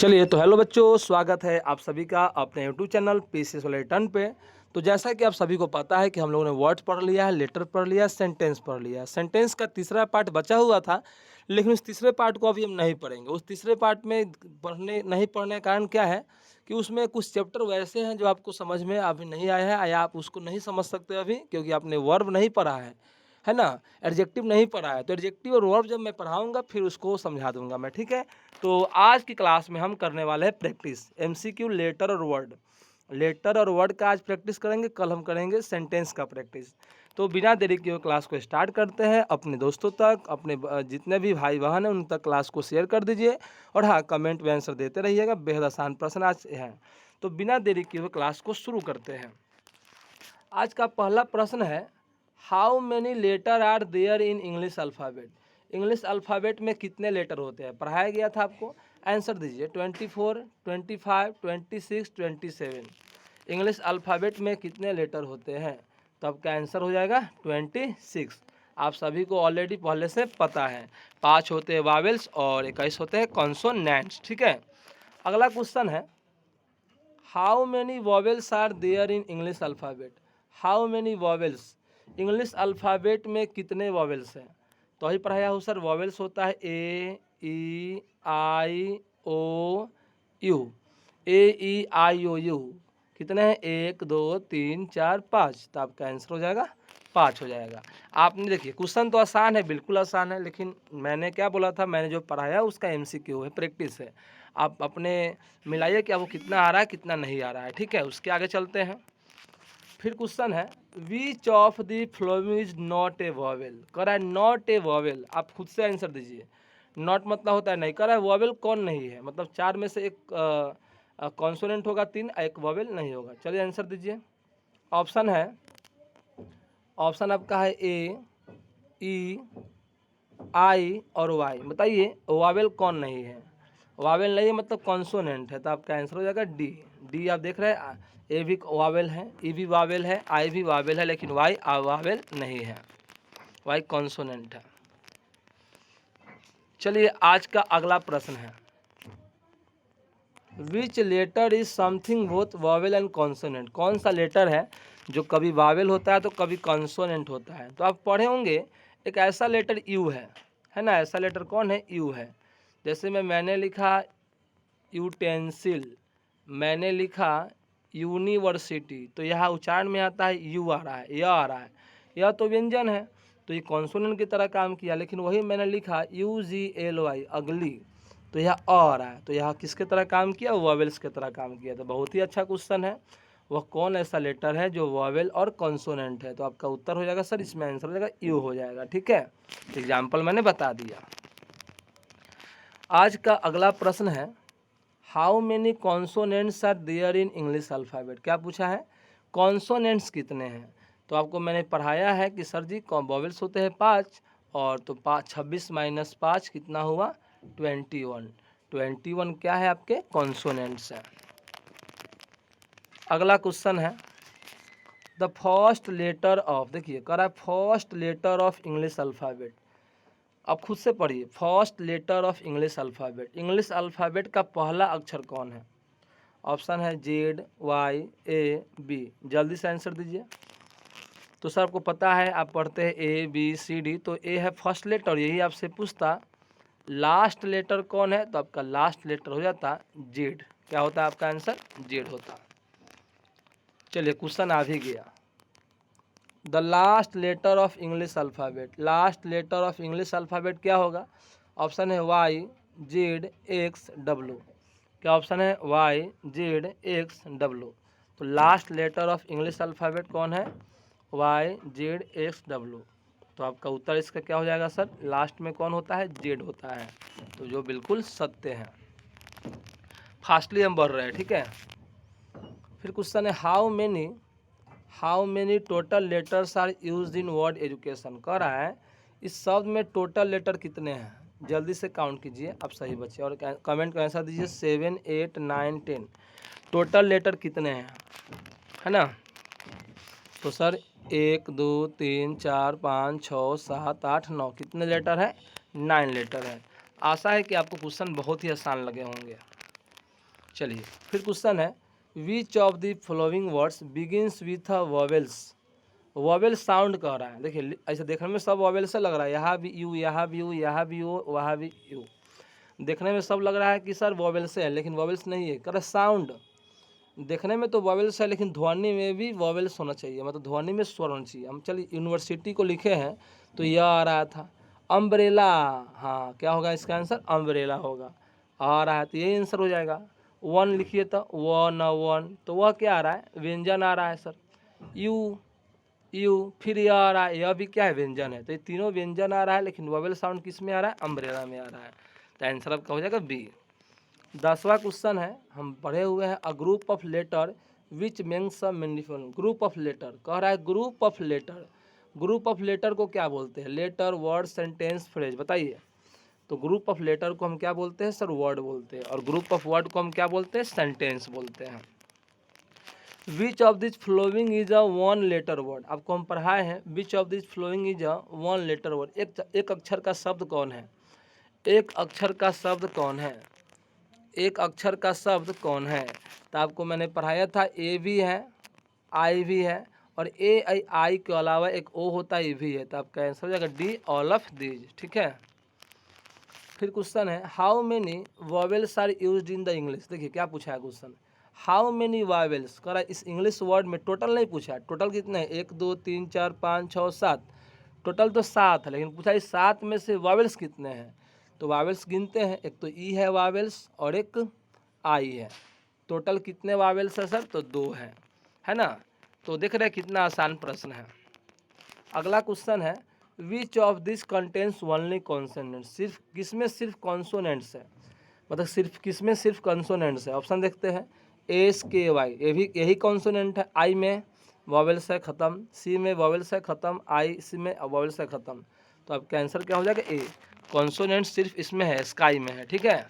चलिए तो हेलो बच्चों, स्वागत है आप सभी का अपने यूट्यूब चैनल पीसीएस वाले टर्न पे। तो जैसा कि आप सभी को पता है कि हम लोगों ने वर्ड्स पढ़ लिया है, लेटर पढ़ लिया है, सेंटेंस पढ़ लिया है। सेंटेंस का तीसरा पार्ट बचा हुआ था, लेकिन उस तीसरे पार्ट को अभी हम नहीं पढ़ेंगे। उस तीसरे पार्ट में नहीं पढ़ने का कारण क्या है कि उसमें कुछ चैप्टर वैसे हैं जो आपको समझ में अभी नहीं आया है या आप उसको नहीं समझ सकते अभी, क्योंकि आपने वर्ब नहीं पढ़ा है ना। एडजेक्टिव नहीं पढ़ा है, तो एडजेक्टिव और वर्ब जब मैं पढ़ाऊंगा फिर उसको समझा दूंगा मैं, ठीक है। तो आज की क्लास में हम करने वाले हैं प्रैक्टिस एमसीक्यू लेटर और वर्ड। लेटर और वर्ड का आज प्रैक्टिस करेंगे, कल हम करेंगे सेंटेंस का प्रैक्टिस। तो बिना देरी किए क्लास को स्टार्ट करते हैं। अपने दोस्तों तक, अपने जितने भी भाई बहन हैं उन तक क्लास को शेयर कर दीजिए। और हाँ, कमेंट में आंसर देते रहिएगा। बेहद आसान प्रश्न आज है, तो बिना देरी किए क्लास को शुरू करते हैं। आज का पहला प्रश्न है, how many letter are there in English alphabet. English alphabet में कितने लेटर होते हैं, पढ़ाया गया था आपको। आंसर दीजिए। 24, 25, 26, 27। इंग्लिश अल्फ़ाबेट में कितने लेटर होते हैं, तो आपका आंसर हो जाएगा 26। आप सभी को ऑलरेडी पहले से पता है। 5 होते हैं वावेल्स और 21 होते हैं कॉन्सोनेंट्स, ठीक है। अगला क्वेश्चन है, how many vowels are there in English alphabet. How many vowels, English alphabet में कितने वॉवेल्स हैं। तो ही पढ़ाया हो सर, वॉवेल्स होता है ए E I O you. A E I O you कितने हैं, 1 2 3 4 5। तो आपका आंसर हो जाएगा 5 हो जाएगा। आपने देखिए क्वेश्चन तो आसान है, बिल्कुल आसान है, लेकिन मैंने क्या बोला था, मैंने जो पढ़ाया उसका एमसीक्यू है, प्रैक्टिस है। आप अपने मिलाइए कि वो कितना आ रहा है कितना नहीं आ रहा है, ठीक है। उसके आगे चलते हैं। फिर क्वेश्चन है, which of the following is not a vowel. कह रहा है नॉट ए वॉवेल, आप खुद से आंसर दीजिए। नॉट मतलब होता है नहीं, कह रहा है वॉवेल कौन नहीं है, मतलब 4 में से एक कॉन्सोनेंट होगा 3, एक वॉवेल नहीं होगा। चलिए आंसर दीजिए। ऑप्शन है, ऑप्शन आपका है ए ई आई और वाई। बताइए वावेल कौन नहीं है। वावेल नहीं है मतलब कॉन्सोनेंट है, तो आपका आंसर हो जाएगा डी। डी आप देख रहे हैं, ए भी वावेल है, ई भी वावेल है, आई भी वावेल है, लेकिन वाई वावेल नहीं है, वाई कॉन्सोनेंट है। चलिए आज का अगला प्रश्न है, which letter is something both vowel and consonant. कौन सा लेटर है जो कभी वावेल होता है तो कभी कॉन्सोनेंट होता है। तो आप पढ़े होंगे एक ऐसा लेटर यू है ना। ऐसा लेटर कौन है, यू है। जैसे मैंने लिखा यूटेंसिल, मैंने लिखा यूनिवर्सिटी, तो यहाँ उच्चारण में आता है यू आ रहा है, यह आ रहा है। यह तो व्यंजन है, तो ये कॉन्सोनेंट की तरह काम किया। लेकिन वही मैंने लिखा UGLY अगली, तो यह आ रहा है, तो यहाँ किसके तरह काम किया, वॉवेल्स की तरह काम किया। तो बहुत ही अच्छा क्वेश्चन है। वह कौन ऐसा लेटर है जो वॉवेल और कॉन्सोनेंट है। तो आपका उत्तर हो जाएगा सर, इसमें आंसर हो जाएगा यू हो जाएगा, ठीक है। एग्जाम्पल मैंने बता दिया। आज का अगला प्रश्न है, how many consonants are there in English alphabet. क्या पूछा है, कॉन्सोनेंट्स कितने हैं। तो आपको मैंने पढ़ाया है कि सर जी वॉवेल्स होते हैं 5, और तो 26 - 5 कितना हुआ, 21। 21 क्या है, आपके कॉन्सोनेंट्स हैं। अगला क्वेश्चन है, द फर्स्ट लेटर ऑफ, देखिए कह रहा है first letter of English alphabet. अब खुद से पढ़िए, first letter of English alphabet. English alphabet का पहला अक्षर कौन है। ऑप्शन है ZYAB। जल्दी से आंसर दीजिए। तो सर आपको पता है, आप पढ़ते हैं ABCD, तो ए है फर्स्ट लेटर। यही आपसे पूछता लास्ट लेटर कौन है, तो आपका लास्ट लेटर हो जाता जेड। क्या होता है आपका आंसर, जेड होता। चलिए क्वेश्चन आ भी गया। The last letter of English alphabet. Last letter of English alphabet क्या होगा। ऑप्शन है YZXW। क्या ऑप्शन है, YZXW। तो last letter of English alphabet कौन है, YZXW। तो आपका उत्तर इसका क्या हो जाएगा सर, लास्ट में कौन होता है, जेड होता है। तो जो बिल्कुल सत्य है। फास्टली हम बढ़ रहे हैं, ठीक है। फिर क्वेश्चन है, how many total letters are used in word education. कह रहा है इस शब्द में टोटल लेटर कितने हैं। जल्दी से काउंट कीजिए आप सही बच्चे, और कमेंट का आंसर दीजिए। 7 8 9 10 टोटल लेटर कितने हैं, है ना। तो सर 1 2 3 4 5 6 7 8 9 कितने लेटर है, 9 लेटर है। आशा है कि आपको क्वेश्चन बहुत ही आसान लगे होंगे। चलिए फिर क्वेश्चन है, which of the following words begins with a vowels. Vowel sound कह रहा है, देखिए ऐसे देखने में सब वॉवेल से लग रहा है, यहाँ भी यू, यहाँ भी यू, यहाँ भी यू, वहाँ भी यू, देखने में सब लग रहा है कि सर वॉवेल से है, लेकिन वॉवेल्स नहीं है। कह रहा साउंड, देखने में तो वॉवेल्स है लेकिन ध्वनि में भी वॉवेल्स होना चाहिए, मतलब ध्वनि में स्वर होना चाहिए। हम चलिए यूनिवर्सिटी को लिखे हैं तो यह आ रहा था। अम्ब्रेला, हाँ क्या होगा इसका आंसर, अम्ब्रेला होगा, आ रहा है तो यही आंसर हो जाएगा। वन लिखिए तो वन, वन तो वह क्या आ रहा है, व्यंजन आ रहा है सर। यू, यू, फिर यह आ रहा है, यह भी क्या है, व्यंजन है। तो ये तीनों व्यंजन आ रहा है लेकिन वॉवेल साउंड किस में आ रहा है, अम्ब्रेला में आ रहा है। तो आंसर आपका हो जाएगा बी। 10वां क्वेश्चन है, हम पढ़े हुए हैं, a group of letter which means a meaningful. Group of letter कह रहा है, group of letter, group of letter को क्या बोलते हैं, लेटर, वर्ड, सेंटेंस, फ्रेज, बताइए। तो ग्रुप ऑफ लेटर को हम क्या बोलते हैं सर, वर्ड बोलते हैं, और ग्रुप ऑफ वर्ड को हम क्या बोलते हैं, सेंटेंस बोलते हैं। Which of this following is a one letter word, आपको हम पढ़ाए हैं, which of this following is a one letter word, एक अक्षर का शब्द कौन है, एक अक्षर का शब्द कौन है, एक अक्षर का शब्द कौन है। तो आपको मैंने पढ़ाया था, ए भी है, आई भी है, और ए आई के अलावा एक ओ होता है, ए भी है। तो आपका आंसर हो जाएगा डी, ऑल ऑफ दीज, ठीक है। फिर क्वेश्चन है, how many vowels are used in the English. देखिए क्या पूछा है क्वेश्चन, हाउ मेनी वॉवेल्स, कह रहा है इस इंग्लिश वर्ड में, टोटल नहीं पूछा है, टोटल कितने हैं, 1 2 3 4 5 6 7, टोटल तो 7 है, लेकिन पूछा इस 7 में से वॉवेल्स कितने हैं। तो वॉवेल्स गिनते हैं, एक तो ई है वॉवेल्स और एक आई है, टोटल कितने वॉवेल्स है सर, तो 2 है ना। तो देख रहे हैं कितना आसान प्रश्न है। अगला क्वेश्चन है, which of this contents only consonants, सिर्फ किसमें सिर्फ कॉन्सोनेंट्स है, मतलब सिर्फ किसमें सिर्फ कॉन्सोनेंट्स है। ऑप्शन देखते हैं, एस के वाई, ये भी यही कॉन्सोनेंट है, आई में वॉवेल्स है ख़त्म, सी में वॉवेल्स है ख़त्म, आई सी में वॉवेल्स है ख़त्म। तो आपका आंसर क्या हो जाएगा, ए, कॉन्सोनेंट सिर्फ इसमें है, स्काई में है, ठीक है।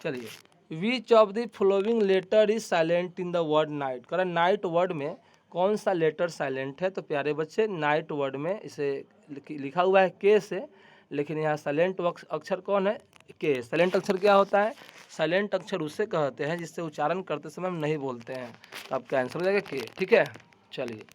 चलिए, which of the following letter is silent in the word knight, कह रहा नाइट वर्ड में कौन सा लेटर साइलेंट है। तो प्यारे बच्चे, नाइट वर्ड में इसे लिखा हुआ है के से, लेकिन यहाँ साइलेंट अक्षर कौन है, के। साइलेंट अक्षर क्या होता है, साइलेंट अक्षर उसे कहते हैं जिससे उच्चारण करते समय हम नहीं बोलते हैं। तो आपका आंसर हो जाएगा के, ठीक है। चलिए,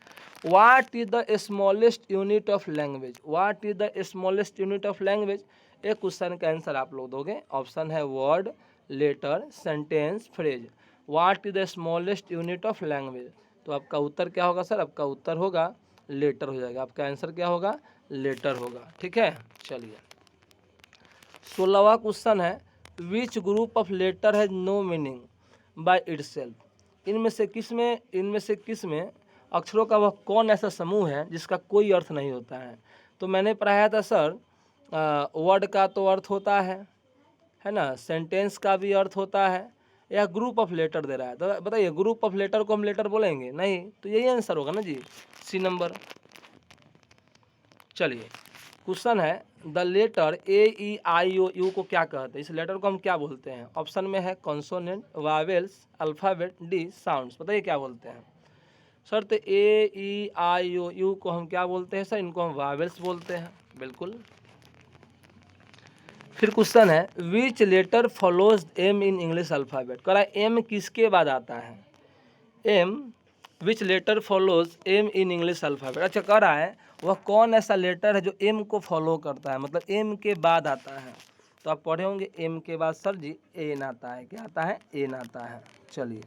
what is the smallest unit of language, what is the smallest unit of language. एक क्वेश्चन का आंसर आप लोग दोगे, ऑप्शन है word, letter, sentence, phrase. What is the smallest unit of language, तो आपका उत्तर क्या होगा सर, आपका उत्तर होगा लेटर हो जाएगा, आपका आंसर क्या होगा, लेटर होगा, ठीक है। चलिए, 16वां क्वेश्चन है, which group of letter has no meaning by itself. इनमें से किस में अक्षरों का वह कौन ऐसा समूह है जिसका कोई अर्थ नहीं होता है। तो मैंने पढ़ाया था सर, वर्ड का तो अर्थ होता है ना, सेंटेंस का भी अर्थ होता है, या ग्रुप ऑफ लेटर दे रहा है। तो बताइए, ग्रुप ऑफ लेटर को हम लेटर बोलेंगे नहीं, तो यही आंसर होगा ना जी, सी नंबर। चलिए, क्वेश्चन है, the letter A E I O U को क्या कहते हैं, इस लेटर को हम क्या बोलते हैं। ऑप्शन में है consonant, vowels, alphabet, D sounds, बताइए क्या बोलते हैं सर। तो ए ई आई ओ यू को हम क्या बोलते हैं सर, इनको हम वावेल्स बोलते हैं, बिल्कुल। फिर क्वेश्चन है, which letter follows M in English alphabet, कह रहा है एम किसके बाद आता है, M, which letter follows M in English alphabet. अच्छा, कह रहा है वह कौन ऐसा लेटर है जो एम को फॉलो करता है, मतलब एम के बाद आता है। तो आप पढ़े होंगे एम के बाद सर जी एन आता है, क्या आता है, एन आता है। चलिए,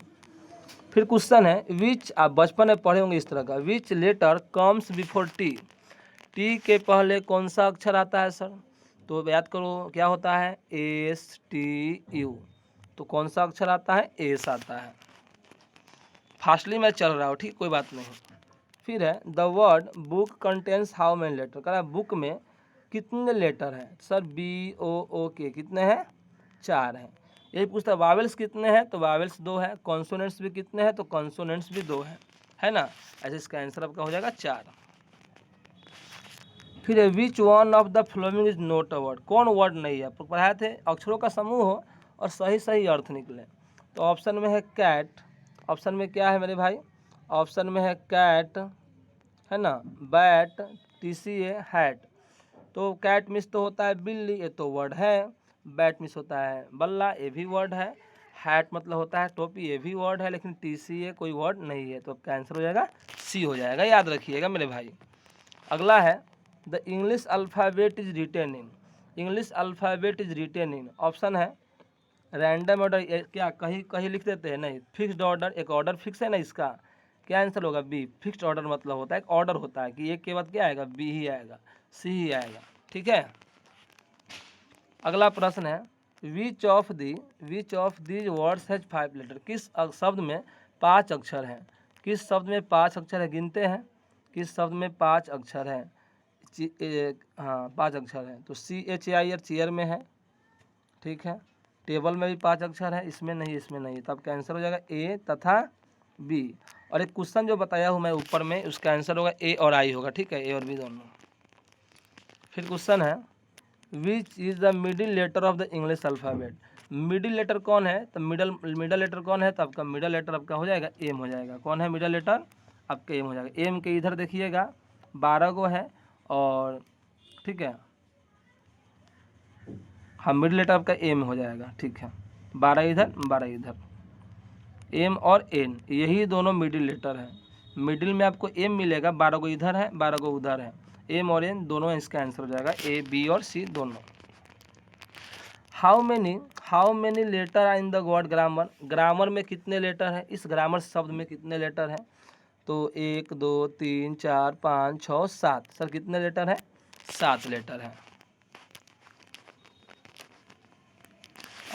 फिर क्वेश्चन है, विच, आप बचपन में पढ़े होंगे इस तरह का, which letter comes before T, T के पहले कौन सा अक्षर आता है सर। तो याद करो क्या होता है, एस टी यू, तो कौन सा अक्षर आता है, एस आता है। फास्टली मैं चल रहा हूँ, ठीक, कोई बात नहीं। फिर है, the word book contains how many letter, कह रहा है बुक में कितने लेटर हैं सर, बी ओ ओ के कितने हैं, 4 हैं। यही पूछता है वावेल्स कितने हैं, तो वावेल्स 2 है, कॉन्सोनेंट्स भी कितने हैं, तो कॉन्सोनेंट्स भी 2 है ना। ऐसे इसका आंसर आपका हो जाएगा 4। फिर है, which one of the following is not a word, कौन वर्ड नहीं है। पढ़ाए थे अक्षरों का समूह हो और सही सही अर्थ निकले। तो ऑप्शन में है कैट, ऑप्शन में क्या है मेरे भाई, ऑप्शन में है कैट, है ना, बैट, टीसी है, हैट। तो कैट मिस तो होता है बिल्ली, ये तो वर्ड है। बैट मिस होता है बल्ला, ये भी वर्ड है। हैट मतलब होता है टोपी, ये भी वर्ड है लेकिन TCA कोई वर्ड नहीं है, तो आपका आंसर हो जाएगा सी हो जाएगा, याद रखिएगा मेरे भाई। अगला है the English alphabet is written in, English alphabet is written in, option है रैंडम ऑर्डर, क्या कहीं कहीं लिख देते हैं, नहीं फिक्स्ड ऑर्डर, एक ऑर्डर फिक्स है ना इसका, क्या आंसर होगा बी। फिक्स्ड ऑर्डर मतलब होता है एक ऑर्डर होता है कि एक के बाद क्या आएगा, बी ही आएगा, सी ही आएगा, ठीक है। अगला प्रश्न है which of these words has 5 letter, किस शब्द में 5 अक्षर हैं, किस शब्द में 5 अक्षर है, गिनते हैं किस शब्द में 5 अक्षर हैं, हाँ 5 अक्षर हैं, तो CHAIR चेयर में है, ठीक है। टेबल में भी 5 अक्षर है, इसमें नहीं, तब का आंसर हो जाएगा ए तथा बी। और एक क्वेश्चन जो बताया हूँ मैं ऊपर में, उसका आंसर होगा ए और आई होगा, ठीक है, ए और बी दोनों। फिर क्वेश्चन है which is the middle letter of the English alphabet, middle letter कौन है, तो मिडल लेटर कौन है, तो आपका मिडल लेटर आपका हो जाएगा एम हो जाएगा, कौन है मिडल लेटर, आपका एम हो जाएगा। एम के इधर देखिएगा 12 गो है, और ठीक है, हाँ मिडिल लेटर आपका एम हो जाएगा, ठीक है, 12 इधर 12 इधर, एम और एन यही दोनों मिडिल लेटर हैं, मिडिल में आपको एम मिलेगा, 12 को इधर है 12 को उधर है, एम और एन दोनों इसका आंसर हो जाएगा ए बी और सी दोनों। How many letter are in the word grammar, grammar में कितने लेटर हैं, इस ग्रामर शब्द में कितने लेटर हैं, तो 1 2 3 4 5 6 7, सर कितने लेटर हैं, 7 लेटर हैं।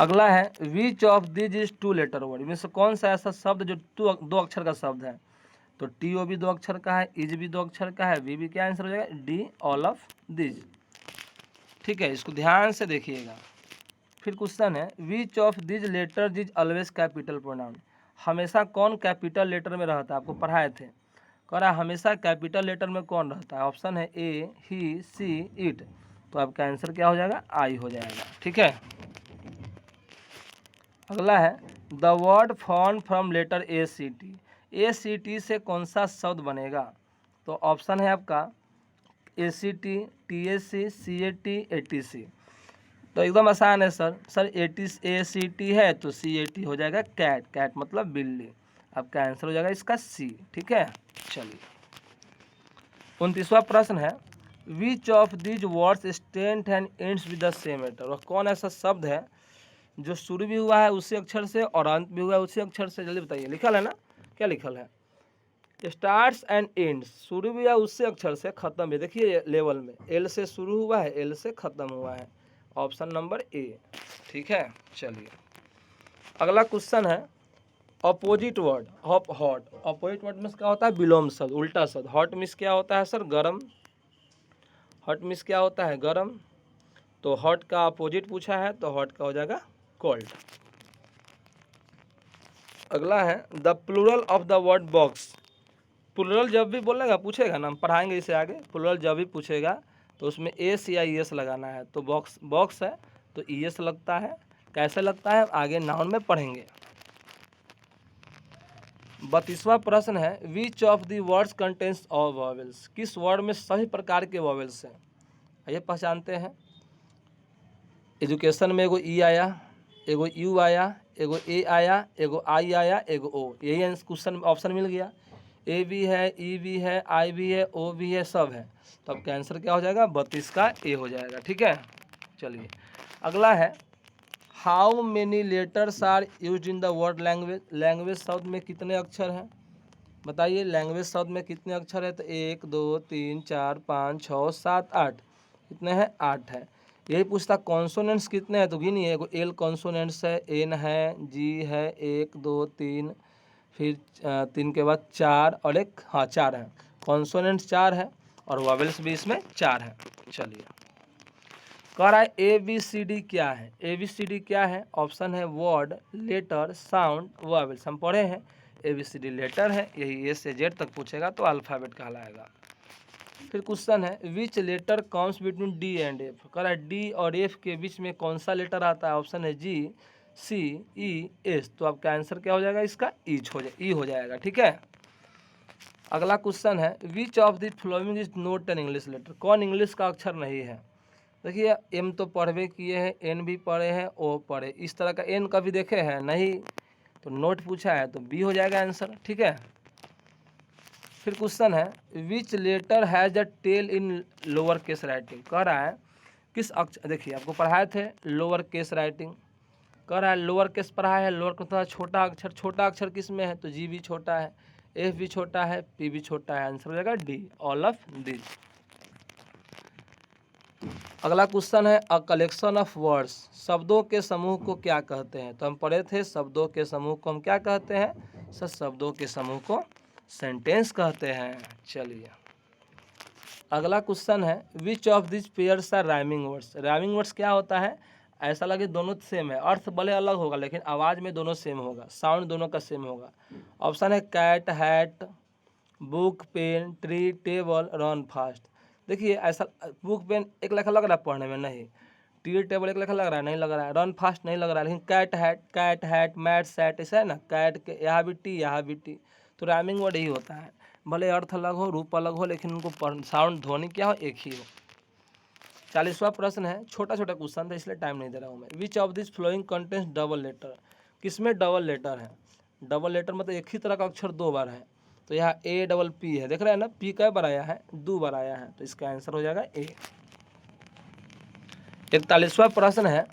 अगला है which of this is 2 letter word, इनमें से कौन सा ऐसा शब्द जो 2 अक्षर का शब्द है, तो TO भी 2 अक्षर का है, इज भी 2 अक्षर का है, वी भी, क्या आंसर हो जाएगा डी ऑल ऑफ दिस, ठीक है, इसको ध्यान से देखिएगा। फिर क्वेश्चन है which of these letters is always capital pronoun, हमेशा कौन कैपिटल लेटर में रहता है, आपको पढ़ाए थे, कह रहा है हमेशा कैपिटल लेटर में कौन रहता है, ऑप्शन है ए ही सी इट, तो आपका आंसर क्या हो जाएगा आई हो जाएगा, ठीक है। अगला है the word form from letter ACT से कौन सा शब्द बनेगा, तो ऑप्शन है आपका ACT TSC CAT ATC, तो एकदम आसान है सर ACT है तो CAT हो जाएगा कैट, कैट मतलब बिल्ली, आपका आंसर हो जाएगा इसका सी, ठीक है। चलिए 29वां प्रश्न है which of these words start and ends with the same letter, वह कौन ऐसा शब्द है जो शुरू भी हुआ है उसी अक्षर से और अंत भी हुआ है उसी अक्षर से, जल्दी बताइए, लिखल है ना, क्या लिखल है, स्टार्ट्स एंड एंड्स, शुरू भी है उससे अक्षर से, खत्म भी, देखिए लेवल में एल से शुरू हुआ है एल से खत्म हुआ है, ऑप्शन नंबर ए, ठीक है। चलिए अगला क्वेश्चन है opposite word hot, opposite word में क्या होता है विलोम शब्द, उल्टा शब्द, हॉट मीन्स क्या होता है सर गरम, हॉट मीन्स क्या होता है गरम, तो हॉट का अपोजिट पूछा है तो हॉट का हो जाएगा कोल्ड। अगला है the plural of the word box, plural जब भी बोलेगा पूछेगा ना, हम पढ़ाएंगे इसे आगे, प्लूरल जब भी पूछेगा तो उसमें एस या ES लगाना है, तो बॉक्स है तो ES लगता है, कैसे लगता है आगे नाउन में पढ़ेंगे। 32वां प्रश्न है which of the words contains all vowels, किस वर्ड में सभी प्रकार के वॉवेल्स हैं, ये पहचानते हैं। एजुकेशन में एगो ई आया, एगो यू आया, एगो ए आया, एगो आई आया, एगो ओ, यही क्वेश्चन ऑप्शन मिल गया, ए भी है, ई भी है, आई भी है, ओ भी है, सब है, तो अब आंसर क्या हो जाएगा 32 का ए हो जाएगा, ठीक है। चलिए अगला है how many letters are used in the word language, language शब्द में कितने अक्षर हैं, बताइए लैंग्वेज शब्द में कितने अक्षर है, तो 1 2 3 4 5 6 7 8, कितने हैं 8 है। यही पूछता कॉन्सोनेंट्स कितने हैं, तो गिनिए, एगो एल कॉन्सोनेंट्स है, एन है, जी है, 1 2 3, फिर 3 के बाद 4 और एक, हाँ 4 है, कॉन्सोनेंट्स 4 है और वॉवेल्स भी इसमें 4 है। चलिए कह रहा है ABCD क्या है, ABCD क्या है, ऑप्शन है वर्ड लेटर साउंड वॉवेल्स, हम पढ़े हैं ABCD लेटर है, यही A से Z तक पूछेगा तो अल्फ़ाबेट कहलाएगा। फिर क्वेश्चन है which letter comes between D and F, कह रहा है D और F के बीच में कौन सा लेटर आता है, ऑप्शन है G C E S, तो आपका आंसर क्या हो जाएगा इसका ई हो जाएगा, ठीक है। अगला क्वेश्चन है which of the following is not an English letter, कौन इंग्लिश का अक्षर नहीं है, देखिए एम तो पढ़वे किए हैं, एन भी पढ़े हैं, ओ पढ़े, इस तरह का एन कभी देखे हैं नहीं, तो नोट पूछा है तो बी हो जाएगा आंसर। ठीक है, फिर क्वेश्चन है which letter has a tail in lower case writing, कह रहा है किस अक्षर, देखिए आपको पढ़ाए थे लोअर केस राइटिंग, कह रहा है लोअर केस पढ़ा है, लोअर का थोड़ा छोटा अक्षर किस में है, तो जी भी छोटा है, एफ भी छोटा है, पी भी छोटा है, आंसर हो जाएगा डी, ऑल ऑफ डी। अगला क्वेश्चन है अ कलेक्शन ऑफ वर्ड्स, शब्दों के समूह को क्या कहते हैं, तो हम पढ़े थे शब्दों के समूह को हम क्या कहते हैं सर, शब्दों के समूह को सेंटेंस कहते हैं। चलिए अगला क्वेश्चन है which of this pairs are rhyming words, rhyming words क्या होता है, ऐसा लगे दोनों सेम है, अर्थ भले अलग होगा लेकिन आवाज़ में दोनों सेम होगा, साउंड दोनों का सेम होगा। ऑप्शन है cat, hat, book, pen, tree, table, run fast. देखिए ऐसा बुक पेन एक लेखा लग रहा है पढ़ने में, नहीं, टी टेबल एक लेखा लग रहा है नहीं लग रहा है, रन फास्ट नहीं लग रहा है, लेकिन कैट हैट मैट सेट ऐसा है ना, कैट के यहाँ भी टी यहाँ भी टी, तो राइमिंग वर्ड यही होता है, भले अर्थ अलग हो रूप अलग हो लेकिन उनको साउंड ध्वनि क्या हो एक ही हो। 40वां प्रश्न है, छोटा छोटा क्वेश्चन था इसलिए टाइम नहीं दे रहा हूँ मैं। Which of this following contains double letter, किसमें डबल लेटर है, डबल लेटर मतलब एक ही तरह का अक्षर दो बार है, तो यहाँ ए डबल पी है, देख रहे हैं ना, पी कई बार आया है, दो बार आया है, तो इसका आंसर हो जाएगा ए। 41वां प्रश्न है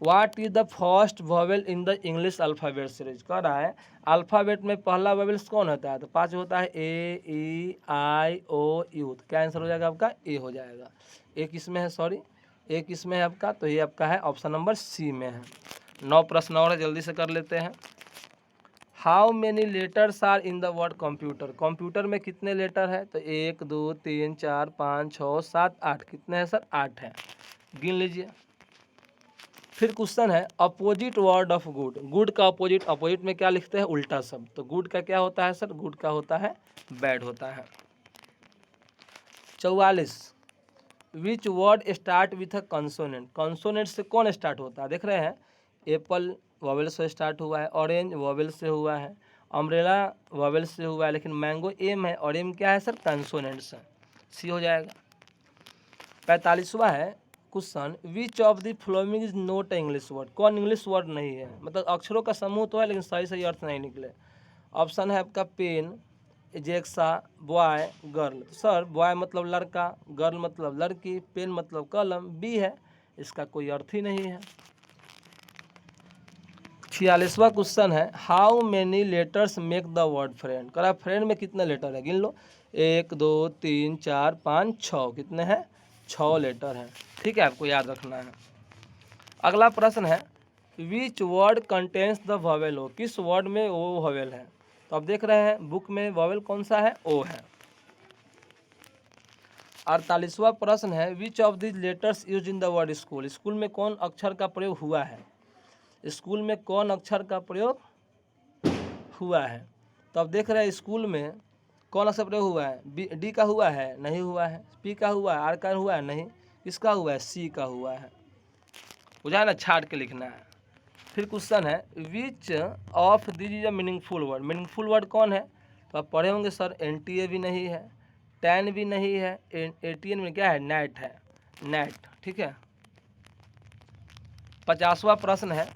what is the first vowel in the English alphabet series, कह रहा है अल्फ़ाबेट में पहला वॉवेल्स कौन होता है, तो 5 होता है ए, ई, आई, ओ, यू, तो क्या आंसर हो जाएगा आपका ए हो जाएगा। ए किस में है, सॉरी ए किस में है आपका, तो ये आपका है ऑप्शन नंबर सी में है। 9 प्रश्न और है, जल्दी से कर लेते हैं। How many letters are in the word computer, computer में कितने लेटर है, तो 1 2 3 4 5 6 7 8, कितने हैं सर, 8 है, गिन लीजिए। फिर क्वेश्चन है opposite word of good, good का अपोजिट, अपोजिट में क्या लिखते हैं उल्टा शब्द, तो गुड का क्या होता है सर, गुड का होता है बैड होता है। 44 which word start with a consonant, consonant से कौन स्टार्ट होता है, देख रहे हैं एप्पल वॉवेल से स्टार्ट हुआ है, ऑरेंज वॉवेल से हुआ है, अम्ब्रेला वॉवेल से हुआ है, लेकिन मैंगो एम है और एम क्या है सर, कंसोनेंट से, सी हो जाएगा। 45वां है question which of the following is note English word, कौन इंग्लिश वर्ड नहीं है, मतलब अक्षरों का समूह तो है लेकिन सही सही अर्थ नहीं निकले। ऑप्शन है आपका पेन, जेक्सा, बॉय, गर्ल, तो सर बॉय मतलब लड़का, गर्ल मतलब लड़की, पेन मतलब कलम, बी है, इसका कोई अर्थ ही नहीं है। 46वां क्वेश्चन है how many letters make the word friend, करा फ्रेंड में कितने लेटर है, गिन लो 1 2 3 4 5 6, कितने हैं 6 लेटर हैं, ठीक है, आपको याद रखना है। अगला प्रश्न है which word contains the vowel O, किस वर्ड में ओ वॉवेल है, तो आप देख रहे हैं बुक में वॉवेल कौन सा है, ओ है। 48वां प्रश्न है which of this letters use in the word school, school में कौन अक्षर का प्रयोग हुआ है, स्कूल में कौन अक्षर का प्रयोग हुआ है, तो आप देख रहे हैं स्कूल में कौन अक्षर प्रयोग हुआ है, बी डी का हुआ है नहीं हुआ है, पी का हुआ है, आर का हुआ है नहीं, किसका हुआ है, सी का हुआ है, बुझा ना, छाट के लिखना है। फिर क्वेश्चन है which of this is a meaningful word, meaningful word कौन है, तो आप पढ़े होंगे सर एनटीए भी नहीं है, टैन भी नहीं है, एटीएन में क्या है, नेट है, नेट, ठीक है। 50वां प्रश्न है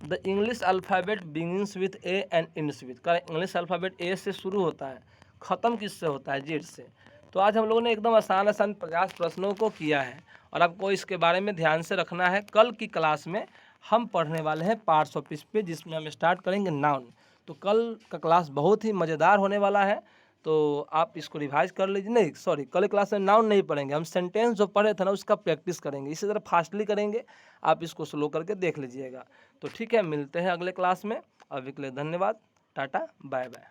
the English alphabet begins with A and ends with, का इंग्लिश अल्फ़ाबेट ए से शुरू होता है, ख़त्म किससे होता है, जेड से। तो आज हम लोगों ने एकदम आसान आसान 50 प्रश्नों को किया है और आपको इसके बारे में ध्यान से रखना है। कल की क्लास में हम पढ़ने वाले हैं पार्ट्स ऑफ स्पीच पे, जिसमें हम स्टार्ट करेंगे नाउन। तो कल का क्लास बहुत ही मज़ेदार होने वाला है, तो आप इसको रिवाइज कर लीजिए। नहीं सॉरी, कल क्लास में नाउन नहीं पढ़ेंगे, हम सेंटेंस जो पढ़े थे ना उसका प्रैक्टिस करेंगे, इसी तरह फास्टली करेंगे, आप इसको स्लो करके देख लीजिएगा। तो ठीक है, मिलते हैं अगले क्लास में, अभी के लिए धन्यवाद, टाटा बाय बाय।